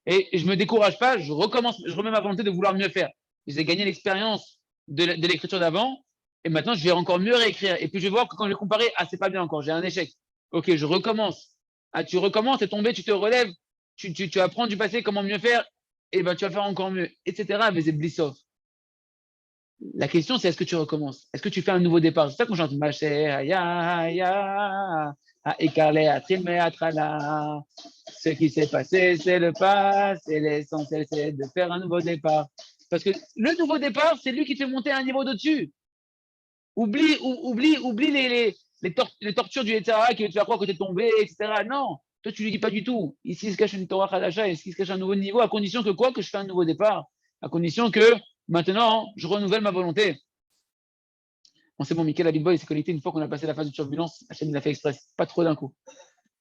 et je me décourage pas, je recommence, je remets ma volonté de vouloir mieux faire. J'ai gagné l'expérience de l'écriture d'avant, et maintenant je vais encore mieux réécrire. Et puis je vais voir que quand je vais comparer, ah c'est pas bien encore, j'ai un échec. Ok, je recommence. Ah, tu recommences, t'es tombé, tu te relèves, tu apprends du passé comment mieux faire, et ben tu vas faire encore mieux, etc. Mais c'est blissov. La question, c'est est-ce que tu recommences? Est-ce que tu fais un nouveau départ? C'est ça qu'on chante. Ce qui s'est passé, c'est le passé. L'essentiel, c'est de faire un nouveau départ. Parce que le nouveau départ, c'est lui qui te fait monter à un niveau de-dessus. Oublie les tortures du Yetzirah qui veut te faire croire que tu es tombé, etc. Non, toi, tu lui dis pas du tout. Ici, il se cache une Torah Khadasha, ici, il se cache un nouveau niveau, à condition que quoi? Que je fais un nouveau départ. À condition que maintenant, je renouvelle ma volonté. Bon, c'est bon, Michael Abidboy s'est connecté une fois qu'on a passé la phase de turbulence. Hachem l'a fait express, pas trop d'un coup.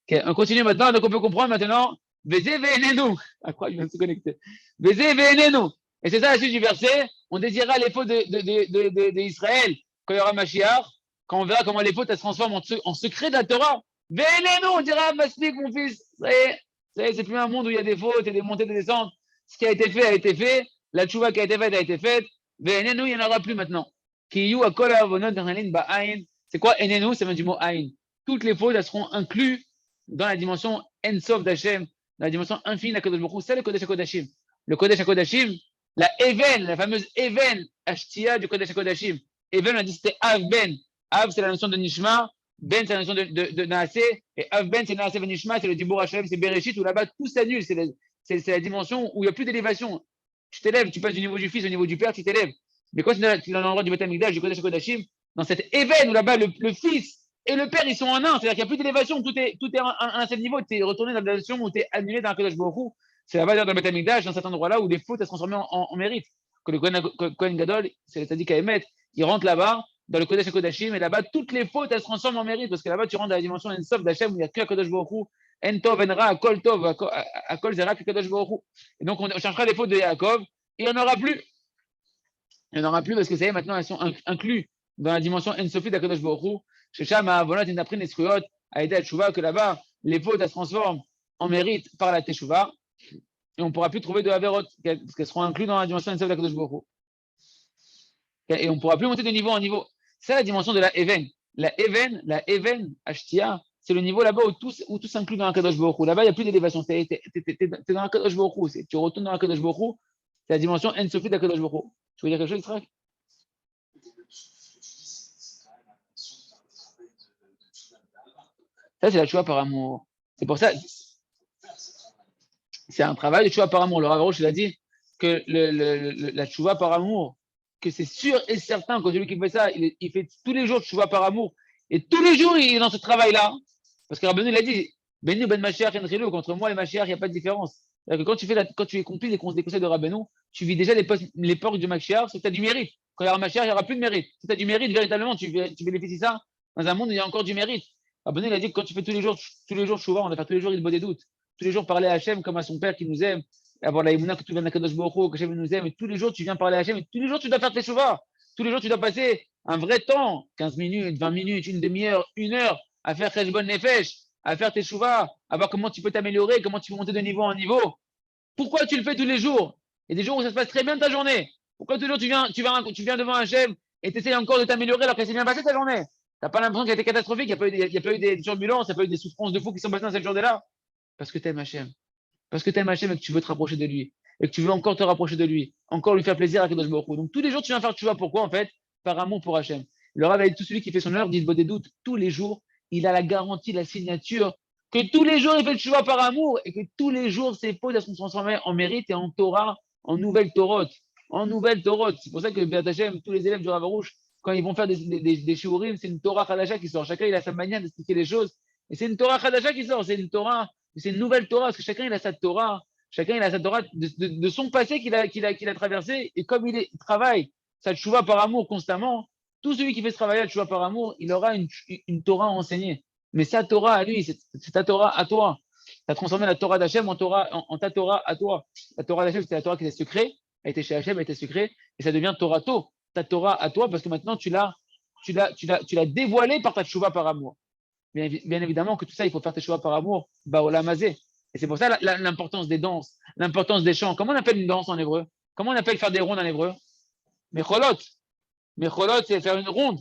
Ok, on continue maintenant, donc on peut comprendre maintenant. Vezé ve'enenu. À quoi il vient de se connecter? Vezé ve'enenu. Et c'est ça la suite du verset. On désirera les fautes d'Israël quand il y aura Mashiach, quand on verra comment les fautes elles se transforment en secret de la Torah. Ve'enenu, on dira Maslik, mon fils. C'est plus un monde où il y a des fautes et des montées et des descentes. Ce qui a été fait a été fait. La tchouva qui a été faite a été faite. Ve'enenu, il n'y en aura plus maintenant. Kiyu akol avonot d'Analin ba'ain. C'est quoi enenu? Ça vient du mot ain. Toutes les fautes, elles seront incluses dans la dimension ensof d'Hachem, dans la dimension infinie d'Akadosh Baruch Hu. C'est le Kodesh HaKodashim. Le Kodesh HaKodashim, la Even, la fameuse Even Ashtia du Kodesh HaKodashim. Even, on a dit c'était Av Ben. Av, c'est la notion de Nishma. Ben, c'est la notion de Naaseh. Et Av Ben, c'est Naaseh Venishma, c'est le Dibur Hashem, c'est Bereshit, où là-bas tout s'annule. C'est la dimension où il n'y a plus d'élévation. Tu t'élèves, tu passes du niveau du fils au niveau du père, tu t'élèves. Mais quand tu es dans l'endroit du Beth Amikdash, du Kodesh HaKodashim, dans cette Even où là-bas le fils et le père, ils sont en un. C'est-à-dire qu'il n'y a plus d'élévation, tout est à un seul niveau. Tu es retourné dans la dimension où tu es annulé dans la Kodesh Baruch Hu. C'est la valeur dans le Beth Amikdash, dans cet endroit-là où les fautes elles se transforment en mérite. Que le Kohen Gadol, c'est le Tzadik Haemet, il rentre là-bas, dans le Kodesh HaKodashim, et là-bas, toutes les fautes, elles se transforment en mérite, parce que là-bas, tu rentres dans la dimension Ensof d'Hachem, où il n'y a que Kodesh Baruch Hu, En Tov, En Ra, Akol Tov, Akol Zera, que Kodesh Baruch Hu. Et donc, on cherchera les fautes de Yaakov, et il n'y en aura plus. Il n'y en aura plus, parce que ça y est, maintenant, elles sont incluses dans la dimension Ensofi d'Akadosh Baruch Hu. Shesham, Avolot, Inaprin, Esruyot, Aïda, Teshuvah, que là-bas, les fautes, elles se transforment en mérite par la Teshuvah, et on ne pourra plus trouver de Averot, parce qu'elles seront incluses dans la dimension Ensofi d'Akadosh Baruch Hu. Et on ne pourra plus monter de niveau en niveau. C'est la dimension de la Even. La Even, Ashtia, c'est le niveau là-bas où tout s'inclut dans Akadosh Baruch Hu. Là-bas, il n'y a plus d'élévation. Tu es dans Akadosh Baruch Hu. Tu retournes dans Akadosh Baruch Hu. C'est la dimension Ensofi d'Akadosh Baruch Hu. Tu veux dire quelque chose, Israël? Ça, c'est la tchouva par amour. C'est pour ça, c'est un travail de tchouva par amour. Le Rav Arush, il a dit que la tchouva par amour, que c'est sûr et certain que celui qui fait ça, il fait tous les jours tchouva par amour. Et tous les jours, il est dans ce travail-là. Parce que Rabbeinu, il a dit, Benu ben Mashiach en Rilou, contre moi et Mashiach, il n'y a pas de différence. C'est-à-dire que quand tu accomplis les conseils de Rabbeinu, tu vis déjà les portes du Mashiach, c'est que tu as du mérite. Quand il y aura Mashiach, il n'y aura plus de mérite. Si tu as du mérite, véritablement, tu bénéficies ça dans un monde où il y a encore du mérite. Rabbeinu, il a dit que quand tu fais tous les jours Chouva, on va faire tous les jours il des doutes. Tous les jours parler à Hachem comme à son père qui nous aime, avoir la Emouna que tu viens d'Akadosh Baruch Hu, que Hachem nous aime, et tous les jours tu viens parler à Hachem, et tous les jours tu dois faire tes Chouva. Tous les jours tu dois passer un vrai temps, 15 minutes, 20 minutes, une demi-heure, une heure, à faire Cheshbon Nefesh, à faire tes Chouva, à voir comment tu peux t'améliorer, comment tu peux monter de niveau en niveau. Pourquoi tu le fais tous les jours? Il y a des jours où ça se passe très bien ta journée. Pourquoi tous les jours tu viens devant Hachem et tu essaies encore de t'améliorer alors que c'est bien passé ta journée? Tu n'as pas l'impression qu'elle a été catastrophique, il n'y a pas eu des turbulences, il n'y a pas eu des souffrances de fou qui sont passées dans cette journée-là? Parce que tu aimes Hachem. Parce que tu aimes Hachem et que tu veux te rapprocher de lui. Et que tu veux encore te rapprocher de lui. Encore lui faire plaisir à Kadosh Baruch Hu. Donc tous les jours, tu viens faire tu vois pourquoi en fait? Par amour pour Hachem. Le Rav a dit tout celui qui fait son heure, dit des doutes, tous les jours, il a la garantie, la signature, que tous les jours, il fait le Teshuvah par amour et que tous les jours, ses fautes se transformer en mérite et en Torah, en nouvelle Torah. En nouvelle Torah. C'est pour ça que Be'at Hashem, tous les élèves du Rav Arush, quand ils vont faire des shiurim, c'est une Torah Chadasha qui sort. Chacun, il a sa manière d'expliquer les choses. Et c'est une Torah Chadasha qui sort. C'est une Torah, c'est une nouvelle Torah, parce que chacun, il a sa Torah. Chacun, il a sa Torah de son passé qu'il a traversé. Et comme il travaille sa Teshuvah par amour constamment, tout celui qui fait ce travail à Teshuvah par amour, il aura une Torah enseignée. Mais sa Torah à lui, c'est ta Torah à toi. Tu as transformé la Torah d'Hachem en ta Torah à toi. La Torah d'Hachem, c'était la Torah qui était secrète, elle était chez Hachem, elle était secrète, et ça devient Torato, ta Torah à toi, parce que maintenant tu l'as dévoilée par ta Teshuvah par amour. Bien évidemment que tout ça, il faut faire tes Teshuvah par amour, Baolamazé. Et c'est pour ça l'importance des danses, l'importance des chants. Comment on appelle une danse en hébreu? Comment on appelle faire des rondes en hébreu? Mecholot. Mecholot, c'est faire une ronde.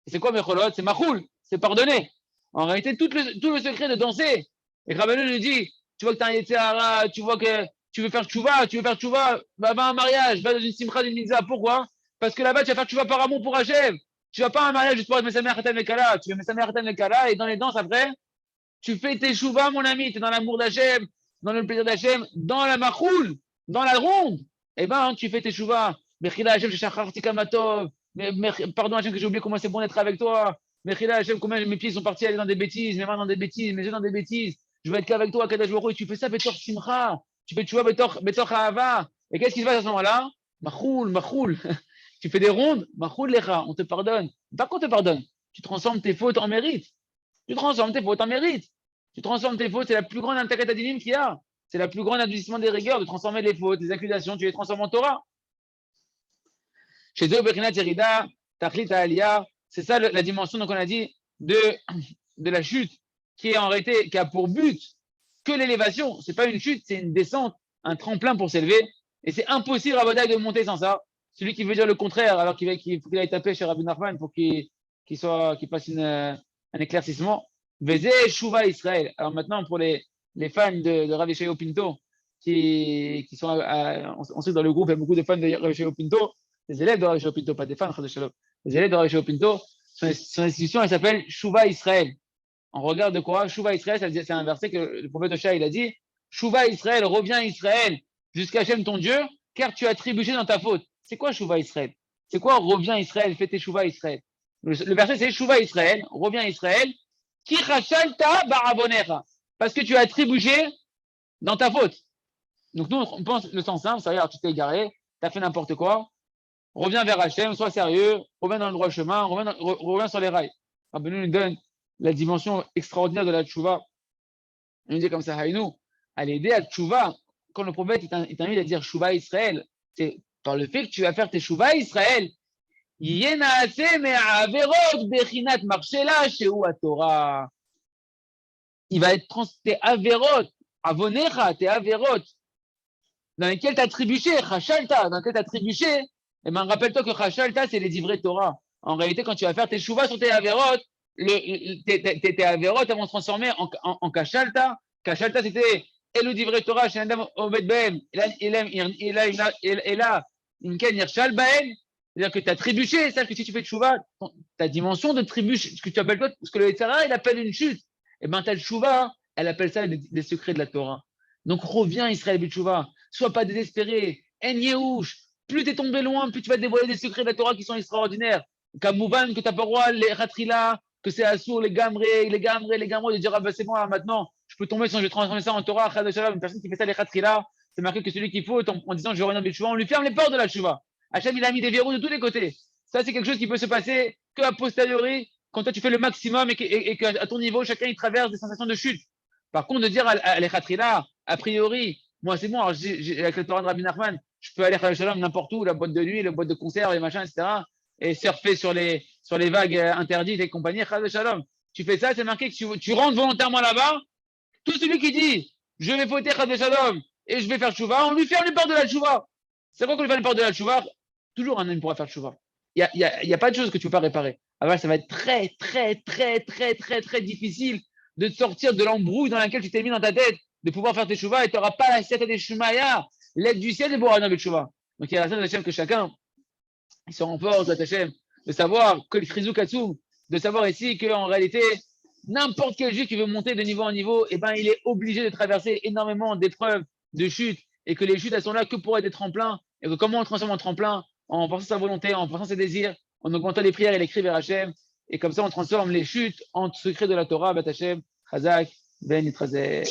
Et c'est quoi Mecholot? C'est Machoul, c'est pardonner. En réalité, tout le secret de danser. Et Rabbeinu lui dit, tu vois que tu as un Yetzirah, tu vois que tu veux faire tchouva, va à un mariage, va dans une simcha d'une mitzvah. Pourquoi? Parce que là-bas, tu vas faire tchouva par amour pour Hachem. Tu vas pas à un mariage juste pour être Mesamer Khatan Lekala. Tu fais Mesamer Khatan Lekala et dans les danses après, tu fais tes tchouva, mon ami. Tu es dans l'amour d'Hachem, dans le plaisir d'Hachem, dans la machoul, dans la ronde. Eh ben, tu fais tes tchouva. Mechila Hachem, Shechacharti Kamatov. Pardon Hachem que j'ai oublié comment c'est bon d'être avec toi. Mechila Hachem, combien mes pieds sont partis aller dans des bêtises, mes mains dans des bêtises, mes yeux dans des bêtises. Je vais être qu'avec toi, Kadash Baruch Hu, et tu fais ça, Betor Simcha. Tu fais tchouva, Betor Ha'ava. Et qu'est-ce qui se passe à ce moment-là? Machoul. Tu fais des rondes, Machoul Lecha, on te pardonne. Pas qu'on te pardonne. Tu transformes tes fautes en mérite. Tu transformes tes fautes en mérite. Tu transformes tes fautes, c'est la plus grande intakat adinim qu'il y a. C'est la plus grande adoucissement des rigueurs de transformer les fautes, les accusations, tu les transformes en Torah. Chez eux, Bechinat Yerida, Tachlit Aliyah, c'est ça la dimension, donc on a dit, de la chute, qui est en réalité, qui a pour but que l'élévation. C'est pas une chute, c'est une descente, un tremplin pour s'élever. Et c'est impossible à Bodaï de monter sans ça. Celui qui veut dire le contraire, alors qu'il faut qu'il aille taper chez Rabbi Nachman pour qu'il fasse un éclaircissement. Vezé Shuva Israël. Alors maintenant, pour les fans de Rav Yeshayahu Pinto, qui sont ensuite dans le groupe, il y a beaucoup de fans de Rav Yeshayahu Pinto, des élèves de Rav Yeshayahu Pinto, pas des fans, les élèves de Rav Yeshayahu Pinto, son institution, elle s'appelle Shuva Israël. On regarde de quoi Shuva Israël, c'est un verset que le prophète Osha, il a dit, Shuva Israël, reviens Israël, jusqu'à Hachem ton Dieu, car tu as trébuché dans ta faute. C'est quoi Shuva Israël? C'est quoi reviens Israël, fais tes Shuva Israël? Le verset c'est Shuva Israël, reviens Israël, ki chashalta ba'avonecha, parce que tu as trébuché dans ta faute. Donc nous, on pense le sens simple, ça veut dire tu t'es égaré, tu as fait n'importe quoi, reviens vers Hachem, sois sérieux, reviens dans le droit chemin, reviens sur les rails. Rabbeinu nous donne la dimension extraordinaire de la tchouva. Il nous dit comme ça, Haïnou, à l'aider à tchouva, quand le prophète il t'invite à dire tchouva Israël, c'est par le fait que tu vas faire tes tchouva Israël. Il va être tes averot, avonecha, tes averot, dans lesquels tu as trébuché, chachalta, dans lesquels tu as trébuché. Et bien, rappelle-toi que chachalta, c'est les divrei Torah. En réalité, quand tu vas faire tes chouvas sur tes averot, tes averot, elles vont se transformer en kachalta. Kachalta, c'était Elu divrei Torah, chez Adam Obed Ben, et là, Inken Yershal Ben. C'est-à-dire que tu as trébuché. C'est-à-dire que si tu fais chouva, ta dimension de trébuche, ce que tu appelles toi, ce que le Yetzirah, il appelle une chute. Et bien, ta chouva, elle appelle ça les secrets de la Torah. Donc, reviens, Israël Bitchouva. Sois pas désespéré. En Yehush. Plus tu es tombé loin, plus tu vas dévoiler des secrets de la Torah qui sont extraordinaires. Kamouvan, que tu n'as pas le droit, les Ratrila, que c'est Assour, les Gamré, de dire, ah ben c'est moi, maintenant, je peux tomber si je vais transformer ça en Torah. Une personne qui fait ça, les Ratrila, c'est marqué que celui qui faut, en disant, je reviens Bitchouva, on lui ferme les portes de la Tchouva. Hachem, il a mis des verrous de tous les côtés. Ça, c'est quelque chose qui peut se passer qu'à posteriori, quand toi tu fais le maximum et qu'à ton niveau, chacun il traverse des sensations de chute. Par contre, de dire à l'Echatrila, a priori, moi c'est bon, alors avec le Torah de Rabbi Nachman, je peux aller à Shalom n'importe où, la boîte de nuit, la boîte de concert, les machins, etc. Et surfer sur les vagues interdites et compagnie, Shalom. Tu fais ça, c'est marqué que tu rentres volontairement là-bas. Tout celui qui dit, je vais fauter Shalom et je vais faire Tchouva, on lui ferme les portes de la Tchouva. C'est quoi qu'on lui ferme les portes de la Tchouva? Toujours un homme pourra faire Tchouva. Il n'y a pas de chose que tu ne peux pas réparer. Alors ça va être très, très, très, très, très, très difficile de te sortir de l'embrouille dans laquelle tu t'es mis dans ta tête, de pouvoir faire tes chouvas et tu n'auras pas la tête des shumaya, l'aide du ciel de pouvoir faire chouvas. Donc il y a la scène d'Hachem que chacun il se renforce de Hachem, de savoir que le Chrizou Katsum, de savoir ici qu'en réalité, n'importe quel juif qui veut monter de niveau en niveau, eh ben, il est obligé de traverser énormément d'épreuves, de chutes, et que les chutes, elles sont là que pour être des tremplins, et que comment on transforme en tremplin? En forçant sa volonté, en forçant ses désirs, en augmentant les prières et les cris vers Hachem. Et comme ça, on transforme les chutes en secret de la Torah, Bet Hachem, Chazak, Ben Yitrazeh.